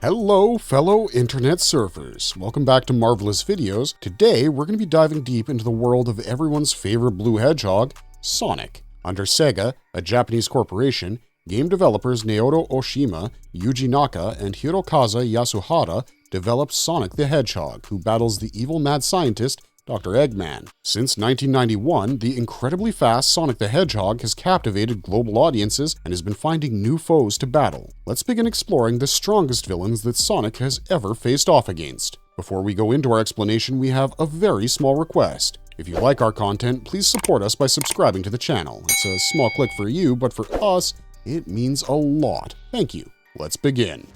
Hello, fellow internet surfers. Welcome back to Marvelous Videos. Today, we're going to be diving deep into the world of everyone's favorite blue hedgehog, Sonic. Under Sega, a Japanese corporation, game developers Naoto Oshima, Yuji Naka, and Hirokazu Yasuhara developed Sonic the Hedgehog, who battles the evil mad scientist Dr. Eggman. Since 1991, the incredibly fast Sonic the Hedgehog has captivated global audiences and has been finding new foes to battle. Let's begin exploring the strongest villains that Sonic has ever faced off against. Before we go into our explanation, we have a very small request. If you like our content, please support us by subscribing to the channel. It's a small click for you, but for us, it means a lot. Thank you. Let's begin.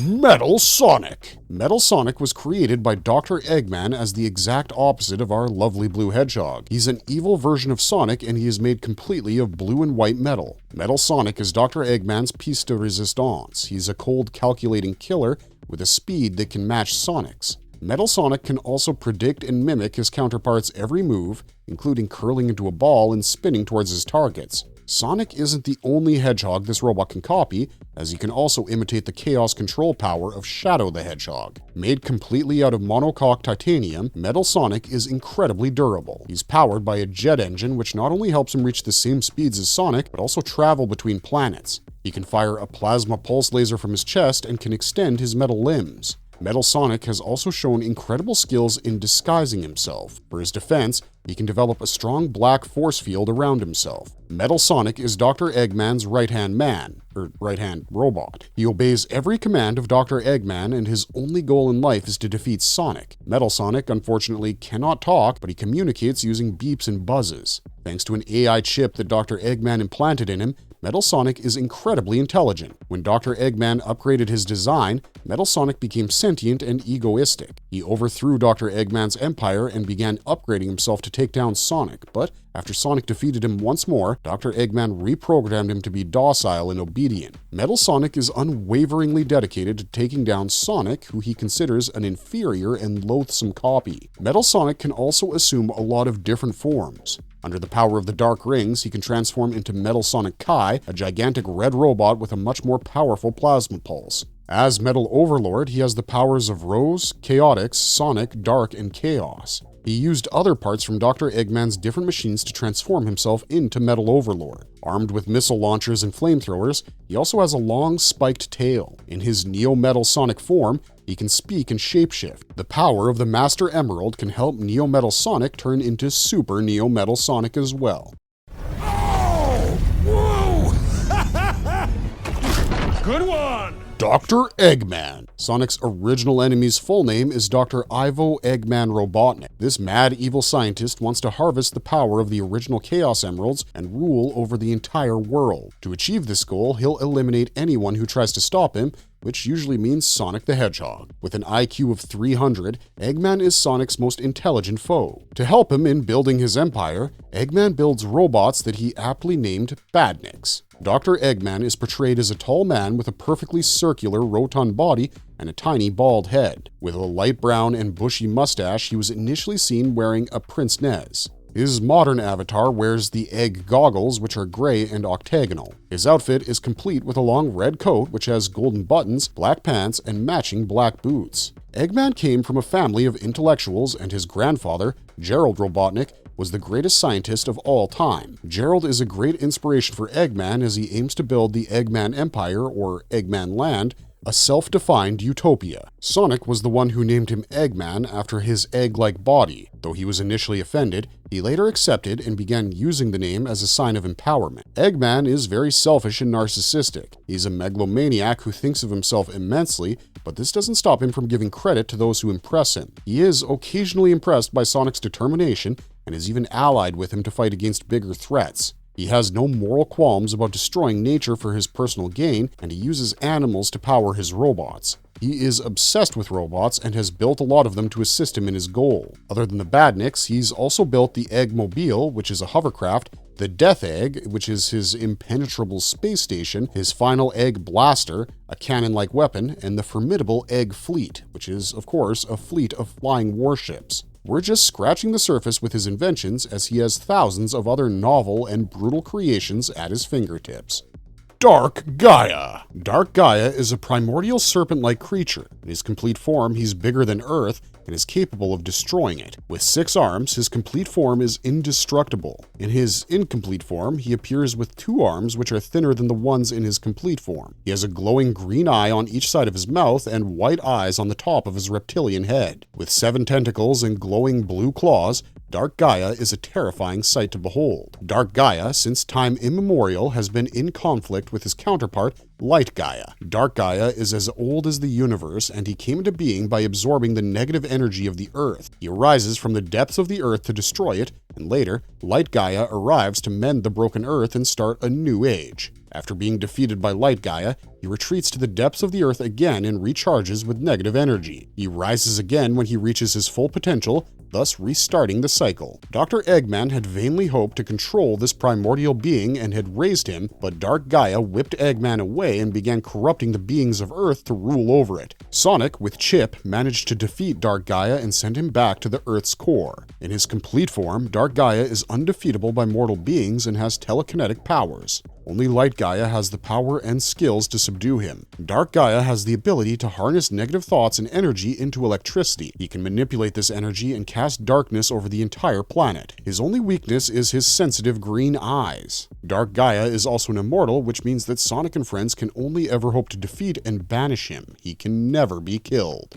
Metal Sonic! Metal Sonic was created by Dr. Eggman as the exact opposite of our lovely blue hedgehog. He's an evil version of Sonic, and he is made completely of blue and white metal. Metal Sonic is Dr. Eggman's piece de resistance. He's a cold, calculating killer with a speed that can match Sonic's. Metal Sonic can also predict and mimic his counterpart's every move, including curling into a ball and spinning towards his targets. Sonic isn't the only hedgehog this robot can copy, as he can also imitate the chaos control power of Shadow the Hedgehog. Made completely out of monocoque titanium, Metal Sonic is incredibly durable. He's powered by a jet engine which not only helps him reach the same speeds as Sonic, but also travel between planets. He can fire a plasma pulse laser from his chest and can extend his metal limbs. Metal Sonic has also shown incredible skills in disguising himself. For his defense, he can develop a strong black force field around himself. Metal Sonic is Dr. Eggman's right-hand man, or right-hand robot. He obeys every command of Dr. Eggman, and his only goal in life is to defeat Sonic. Metal Sonic, unfortunately, cannot talk, but he communicates using beeps and buzzes. Thanks to an AI chip that Dr. Eggman implanted in him, Metal Sonic is incredibly intelligent. When Dr. Eggman upgraded his design, Metal Sonic became sentient and egoistic. He overthrew Dr. Eggman's empire and began upgrading himself to take down Sonic, but after Sonic defeated him once more, Dr. Eggman reprogrammed him to be docile and obedient. Metal Sonic is unwaveringly dedicated to taking down Sonic, who he considers an inferior and loathsome copy. Metal Sonic can also assume a lot of different forms. Under the power of the Dark Rings, he can transform into Metal Sonic Kai, a gigantic red robot with a much more powerful plasma pulse. As Metal Overlord, he has the powers of Rose, Chaotix, Sonic, Dark, and Chaos. He used other parts from Dr. Eggman's different machines to transform himself into Metal Overlord. Armed with missile launchers and flamethrowers, he also has a long, spiked tail. In his Neo-Metal Sonic form, he can speak and shapeshift. The power of the Master Emerald can help Neo-Metal Sonic turn into Super Neo-Metal Sonic as well. Oh! Whoa! Good one! Dr. Eggman. Sonic's original enemy's full name is Dr. Ivo Eggman Robotnik. This mad evil scientist wants to harvest the power of the original Chaos Emeralds and rule over the entire world. To achieve this goal, he'll eliminate anyone who tries to stop him, which usually means Sonic the Hedgehog. With an IQ of 300, Eggman is Sonic's most intelligent foe. To help him in building his empire, Eggman builds robots that he aptly named Badniks. Dr. Eggman is portrayed as a tall man with a perfectly circular, rotund body and a tiny bald head. With a light brown and bushy mustache, he was initially seen wearing a pince nez. His modern avatar wears the Egg goggles, which are gray and octagonal. His outfit is complete with a long red coat, which has golden buttons, black pants, and matching black boots. Eggman came from a family of intellectuals, and his grandfather, Gerald Robotnik, was the greatest scientist of all time. Gerald is a great inspiration for Eggman as he aims to build the Eggman Empire, or Eggman Land, a self-defined utopia. Sonic was the one who named him Eggman after his egg-like body. Though he was initially offended, he later accepted and began using the name as a sign of empowerment. Eggman is very selfish and narcissistic. He's a megalomaniac who thinks of himself immensely, but this doesn't stop him from giving credit to those who impress him. He is occasionally impressed by Sonic's determination and is even allied with him to fight against bigger threats. He has no moral qualms about destroying nature for his personal gain, and he uses animals to power his robots. He is obsessed with robots and has built a lot of them to assist him in his goal. Other than the Badniks, he's also built the Eggmobile, which is a hovercraft, the Death Egg, which is his impenetrable space station, his final Egg Blaster, a cannon-like weapon, and the formidable Egg Fleet, which is, of course, a fleet of flying warships. We're just scratching the surface with his inventions, as he has thousands of other novel and brutal creations at his fingertips. Dark Gaia. Dark Gaia is a primordial serpent-like creature. In his complete form, he's bigger than Earth and is capable of destroying it. With 6 arms, his complete form is indestructible. In his incomplete form, he appears with 2 arms which are thinner than the ones in his complete form. He has a glowing green eye on each side of his mouth and white eyes on the top of his reptilian head. With 7 tentacles and glowing blue claws, Dark Gaia is a terrifying sight to behold. Dark Gaia, since time immemorial, has been in conflict with his counterpart, Light Gaia. Dark Gaia is as old as the universe, and he came into being by absorbing the negative energy of the Earth. He arises from the depths of the Earth to destroy it, and later, Light Gaia arrives to mend the broken Earth and start a new age. After being defeated by Light Gaia, he retreats to the depths of the Earth again and recharges with negative energy. He rises again when he reaches his full potential, thus restarting the cycle. Dr. Eggman had vainly hoped to control this primordial being and had raised him, but Dark Gaia whipped Eggman away and began corrupting the beings of Earth to rule over it. Sonic, with Chip, managed to defeat Dark Gaia and send him back to the Earth's core. In his complete form, Dark Gaia is undefeatable by mortal beings and has telekinetic powers. Only Light Gaia has the power and skills to subdue him. Dark Gaia has the ability to harness negative thoughts and energy into electricity. He can manipulate this energy and cast darkness over the entire planet. His only weakness is his sensitive green eyes. Dark Gaia is also an immortal, which means that Sonic and friends can only ever hope to defeat and banish him. He can never be killed.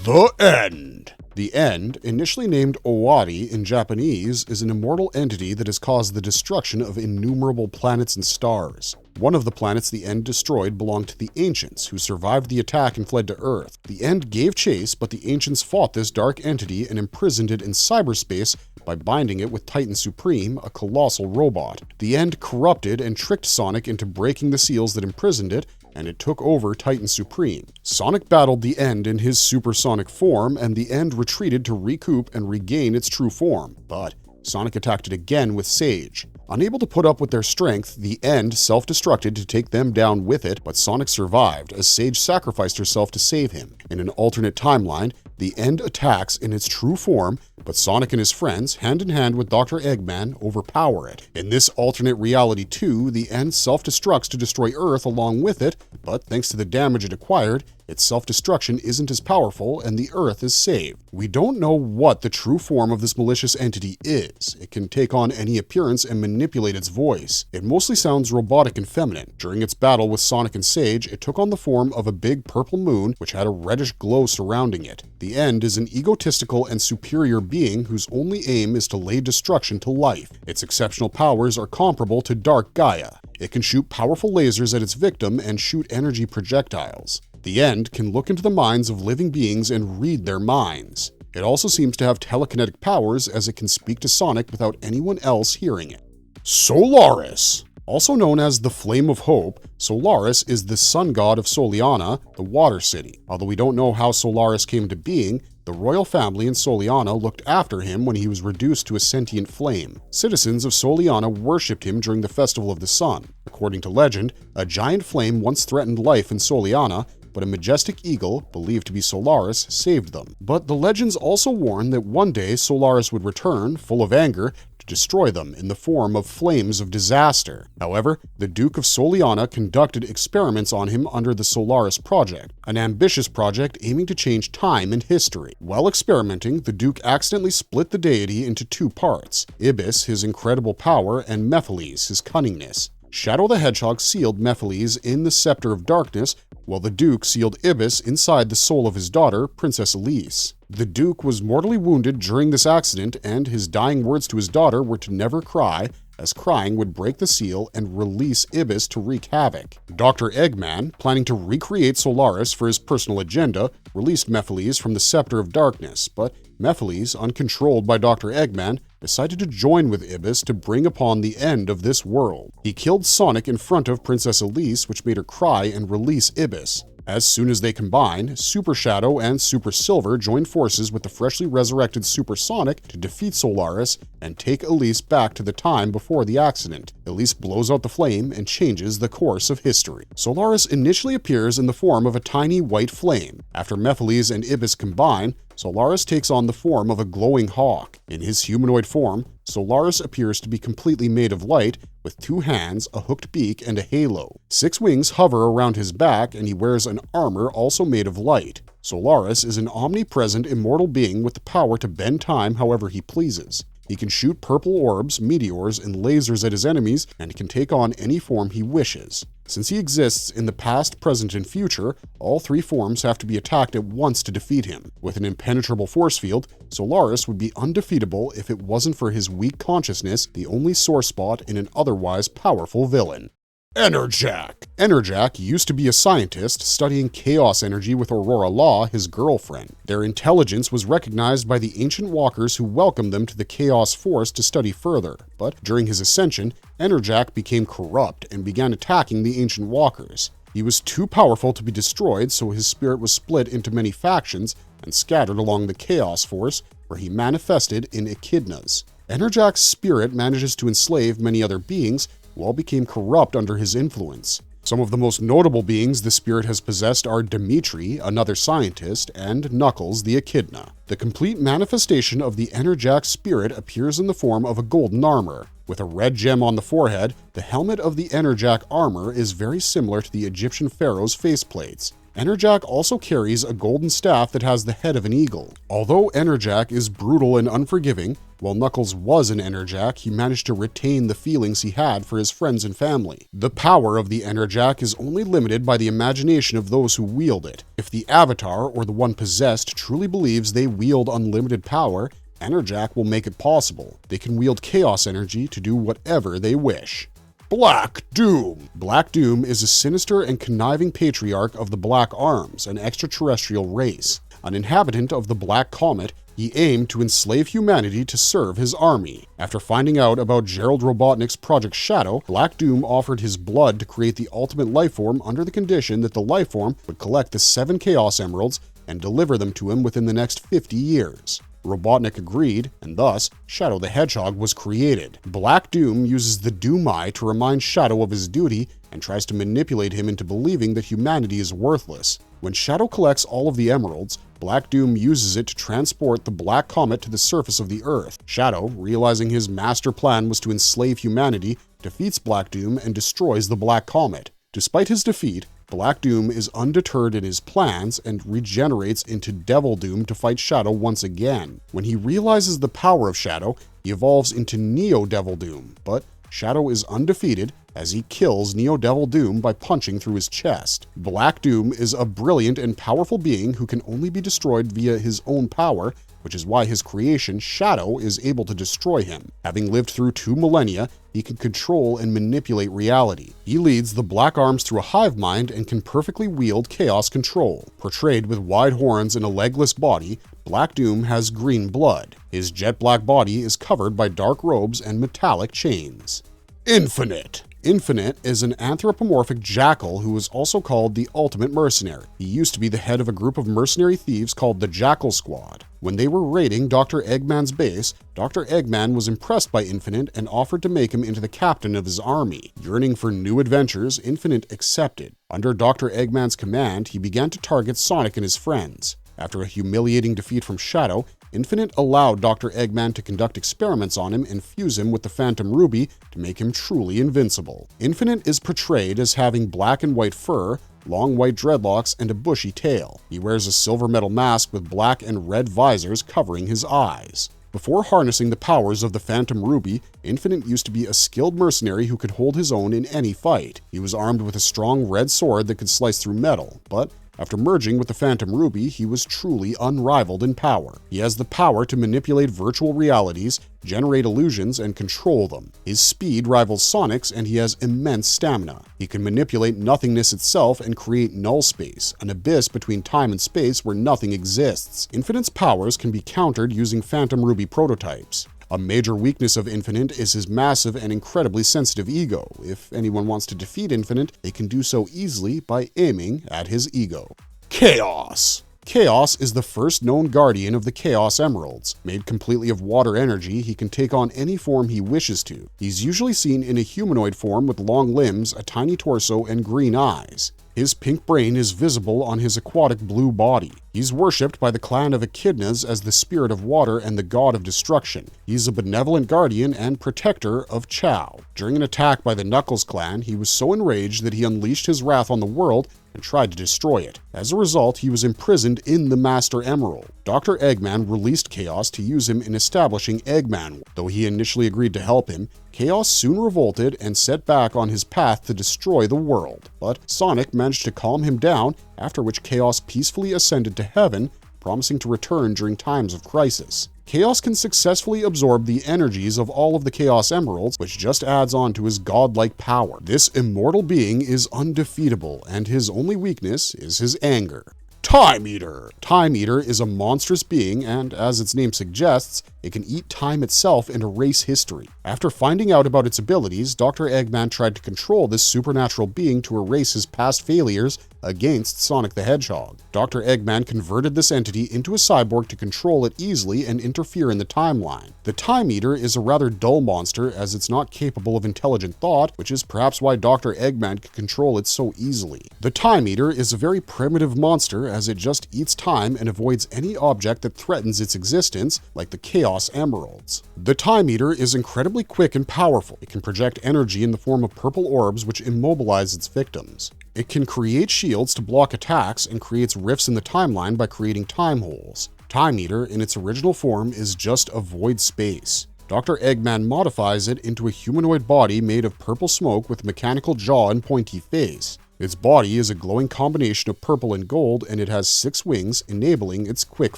The End. The End, initially named Owari in Japanese, is an immortal entity that has caused the destruction of innumerable planets and stars. One of the planets the End destroyed belonged to the Ancients, who survived the attack and fled to Earth. The End gave chase, but the Ancients fought this dark entity and imprisoned it in cyberspace by binding it with Titan Supreme, a colossal robot. The End corrupted and tricked Sonic into breaking the seals that imprisoned it, and it took over Titan Supreme. Sonic battled the End in his supersonic form, and the End retreated to recoup and regain its true form. But Sonic attacked it again with Sage. Unable to put up with their strength, the End self-destructed to take them down with it, but Sonic survived, as Sage sacrificed herself to save him. In an alternate timeline, the End attacks in its true form, but Sonic and his friends, hand in hand with Dr. Eggman, overpower it. In this alternate reality too, the End self-destructs to destroy Earth along with it, but thanks to the damage it acquired, its self-destruction isn't as powerful and the Earth is saved. We don't know what the true form of this malicious entity is. It can take on any appearance and manipulate its voice. It mostly sounds robotic and feminine. During its battle with Sonic and Sage, it took on the form of a big purple moon which had a reddish glow surrounding it. The End is an egotistical and superior being whose only aim is to lay destruction to life. Its exceptional powers are comparable to Dark Gaia. It can shoot powerful lasers at its victim and shoot energy projectiles. The End can look into the minds of living beings and read their minds. It also seems to have telekinetic powers, as it can speak to Sonic without anyone else hearing it. Solaris. Also known as the Flame of Hope, Solaris is the sun god of Soliana, the water city. Although we don't know how Solaris came to being, the royal family in Soliana looked after him when he was reduced to a sentient flame. Citizens of Soliana worshipped him during the Festival of the Sun. According to legend, a giant flame once threatened life in Soliana, but a majestic eagle, believed to be Solaris, saved them. But the legends also warn that one day Solaris would return, full of anger, to destroy them in the form of flames of disaster. However, the Duke of Soliana conducted experiments on him under the Solaris Project, an ambitious project aiming to change time and history. While experimenting, the Duke accidentally split the deity into 2 parts: Ibis, his incredible power, and Mephiles, his cunningness. Shadow the Hedgehog sealed Mephiles in the Scepter of Darkness, while the Duke sealed Ibis inside the soul of his daughter, Princess Elise. The Duke was mortally wounded during this accident, and his dying words to his daughter were to never cry, as crying would break the seal and release Ibis to wreak havoc. Dr. Eggman, planning to recreate Solaris for his personal agenda, released Mephiles from the Scepter of Darkness, but Mephiles, uncontrolled by Dr. Eggman, decided to join with Ibis to bring upon the end of this world. He killed Sonic in front of Princess Elise, which made her cry and release Ibis. As soon as they combine, Super Shadow and Super Silver join forces with the freshly resurrected Super Sonic to defeat Solaris and take Elise back to the time before the accident. Elise blows out the flame and changes the course of history. Solaris initially appears in the form of a tiny white flame. After Mephiles and Ibis combine, Solaris takes on the form of a glowing hawk. In his humanoid form, Solaris appears to be completely made of light, with 2 hands, a hooked beak, and a halo. 6 wings hover around his back, and he wears an armor also made of light. Solaris is an omnipresent immortal being with the power to bend time however he pleases. He can shoot purple orbs, meteors, and lasers at his enemies, and can take on any form he wishes. Since he exists in the past, present, and future, all 3 forms have to be attacked at once to defeat him. With an impenetrable force field, Solaris would be undefeatable if it wasn't for his weak consciousness, the only sore spot in an otherwise powerful villain. Enerjack! Enerjack used to be a scientist studying chaos energy with Aurora Law, his girlfriend. Their intelligence was recognized by the ancient walkers who welcomed them to the Chaos Force to study further, but during his ascension, Enerjack became corrupt and began attacking the ancient walkers. He was too powerful to be destroyed, so his spirit was split into many factions and scattered along the Chaos Force, where he manifested in echidnas. Enerjack's spirit manages to enslave many other beings, who all became corrupt under his influence. Some of the most notable beings the spirit has possessed are Dimitri, another scientist, and Knuckles, the echidna. The complete manifestation of the Enerjack spirit appears in the form of a golden armor. With a red gem on the forehead, the helmet of the Enerjack armor is very similar to the Egyptian pharaoh's faceplates. Enerjack also carries a golden staff that has the head of an eagle. Although Enerjack is brutal and unforgiving, while Knuckles was an Enerjack, he managed to retain the feelings he had for his friends and family. The power of the Enerjack is only limited by the imagination of those who wield it. If the Avatar, or the one possessed, truly believes they wield unlimited power, Enerjack will make it possible. They can wield chaos energy to do whatever they wish. Black Doom! Black Doom is a sinister and conniving patriarch of the Black Arms, an extraterrestrial race. An inhabitant of the Black Comet, he aimed to enslave humanity to serve his army. After finding out about Gerald Robotnik's Project Shadow, Black Doom offered his blood to create the ultimate lifeform under the condition that the lifeform would collect the 7 Chaos Emeralds and deliver them to him within the next 50 years. Robotnik agreed, and thus, Shadow the Hedgehog was created. Black Doom uses the Doom Eye to remind Shadow of his duty and tries to manipulate him into believing that humanity is worthless. When Shadow collects all of the emeralds, Black Doom uses it to transport the Black Comet to the surface of the Earth. Shadow, realizing his master plan was to enslave humanity, defeats Black Doom and destroys the Black Comet. Despite his defeat, Black Doom is undeterred in his plans and regenerates into Devil Doom to fight Shadow once again. When he realizes the power of Shadow, he evolves into Neo Devil Doom, but Shadow is undefeated as he kills Neo Devil Doom by punching through his chest. Black Doom is a brilliant and powerful being who can only be destroyed via his own power, which is why his creation, Shadow, is able to destroy him. Having lived through 2 millennia, he can control and manipulate reality. He leads the Black Arms through a hive mind and can perfectly wield chaos control. Portrayed with wide horns and a legless body, Black Doom has green blood. His jet black body is covered by dark robes and metallic chains. Infinite! Infinite is an anthropomorphic jackal who is also called the Ultimate Mercenary. He used to be the head of a group of mercenary thieves called the Jackal Squad. When they were raiding Dr. Eggman's base, Dr. Eggman was impressed by Infinite and offered to make him into the captain of his army. Yearning for new adventures, Infinite accepted. Under Dr. Eggman's command, he began to target Sonic and his friends. After a humiliating defeat from Shadow, Infinite allowed Dr. Eggman to conduct experiments on him and fuse him with the Phantom Ruby to make him truly invincible. Infinite is portrayed as having black and white fur, long white dreadlocks, and a bushy tail. He wears a silver metal mask with black and red visors covering his eyes. Before harnessing the powers of the Phantom Ruby, Infinite used to be a skilled mercenary who could hold his own in any fight. He was armed with a strong red sword that could slice through metal, but after merging with the Phantom Ruby, he was truly unrivaled in power. He has the power to manipulate virtual realities, generate illusions, and control them. His speed rivals Sonic's, and he has immense stamina. He can manipulate nothingness itself and create null space, an abyss between time and space where nothing exists. Infinite's powers can be countered using Phantom Ruby prototypes. A major weakness of Infinite is his massive and incredibly sensitive ego. If anyone wants to defeat Infinite, they can do so easily by aiming at his ego. Chaos! Chaos is the first known guardian of the Chaos Emeralds. Made completely of water energy, he can take on any form he wishes to. He's usually seen in a humanoid form with long limbs, a tiny torso, and green eyes. His pink brain is visible on his aquatic blue body. He's worshipped by the clan of Echidnas as the spirit of water and the god of destruction. He's a benevolent guardian and protector of Chao. During an attack by the Knuckles clan, he was so enraged that he unleashed his wrath on the world and tried to destroy it. As a result, he was imprisoned in the Master Emerald. Dr. Eggman released Chaos to use him in establishing Eggman. Though he initially agreed to help him, Chaos soon revolted and set back on his path to destroy the world. But Sonic managed to calm him down, after which Chaos peacefully ascended to heaven, promising to return during times of crisis. Chaos can successfully absorb the energies of all of the Chaos Emeralds, which just adds on to his godlike power. This immortal being is undefeatable, and his only weakness is his anger. Time Eater! Time Eater is a monstrous being, and as its name suggests, it can eat time itself and erase history. After finding out about its abilities, Dr. Eggman tried to control this supernatural being to erase his past failures against Sonic the Hedgehog. Dr. Eggman converted this entity into a cyborg to control it easily and interfere in the timeline. The Time Eater is a rather dull monster, as it's not capable of intelligent thought, which is perhaps why Dr. Eggman can control it so easily. The Time Eater is a very primitive monster, as it just eats time and avoids any object that threatens its existence, like the Chaos Emeralds. The Time Eater is incredibly quick and powerful. It can project energy in the form of purple orbs which immobilize its victims. It can create shields to block attacks and creates rifts in the timeline by creating time holes. Time Eater, in its original form, is just a void space. Dr. Eggman modifies it into a humanoid body made of purple smoke with mechanical jaw and pointy face. Its body is a glowing combination of purple and gold, and it has 6 wings, enabling its quick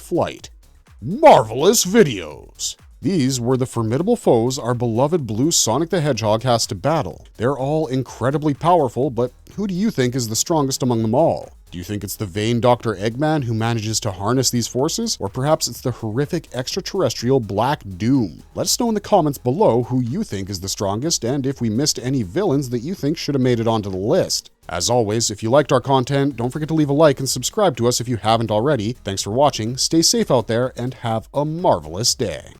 flight. Marvelous videos! These were the formidable foes our beloved blue Sonic the Hedgehog has to battle. They're all incredibly powerful, but who do you think is the strongest among them all? Do you think it's the vain Dr. Eggman who manages to harness these forces? Or perhaps it's the horrific extraterrestrial Black Doom? Let us know in the comments below who you think is the strongest and if we missed any villains that you think should have made it onto the list. As always, if you liked our content, don't forget to leave a like and subscribe to us if you haven't already. Thanks for watching, stay safe out there, and have a marvelous day.